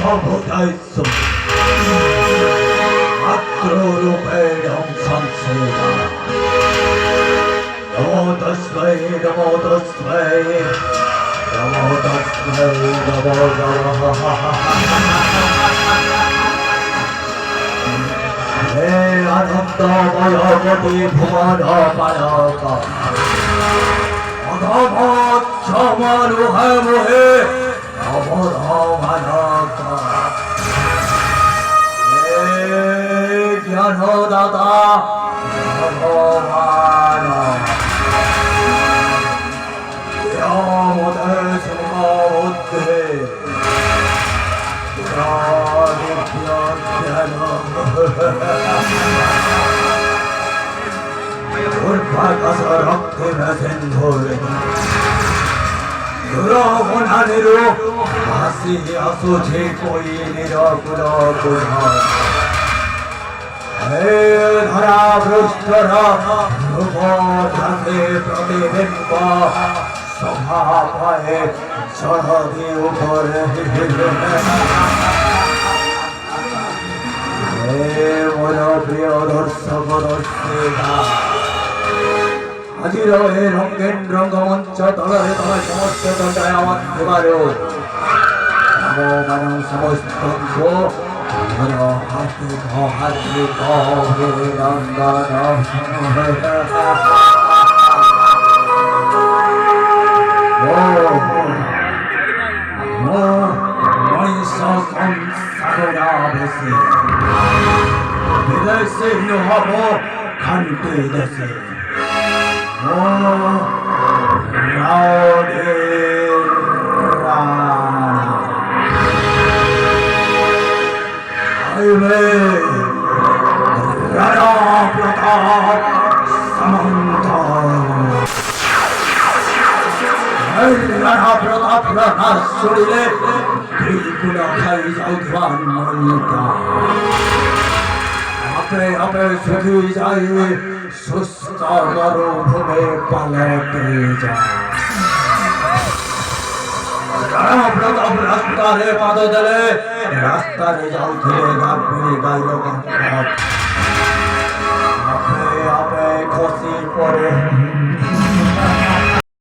ভূতাইছ আত্মরূপেণং সংস্থিতা নমো তস্मै নমো তস্मै নমো তস্मै নমো নমঃ হে আনন্দময় গতি ভুবন পালক অধমোহে মোহে অবধমানক হে জ্ঞানদাতা ভগবান মদের সমুদ্রে রক্তে সিন্ধুরে দুরবনানিরো হাসি আসুছে কই নিরকুল কুল হে ধরা পৃষ্ঠর রূপ ধাতে প্রতিবিম্ব শোভা পায়ে চড়ি উপরে হে মোর প্রিয় দর্শক দর্শিকা আজির হে রঙ্গেন রঙ্গমঞ্চ তলরে তলে সমস্ত দণ্ডায় আমার দেবারো নমো সমস্ত হাতে হাতে হে রঙ্গন মহিষ সংসারা বেশি বিদেশে হব খান্তি দেশে শরীরে বিলকুল খাই যাওয়ান মরিতা আপে আপে শুধু যাই সুস্থ মরুভূমে পালতে যায় প্রতাপ রাস্তারে পাদ দেলে রাস্তারে যাওଥିଲେ গাভীরে গাইল আপে আপে খসি পড়ে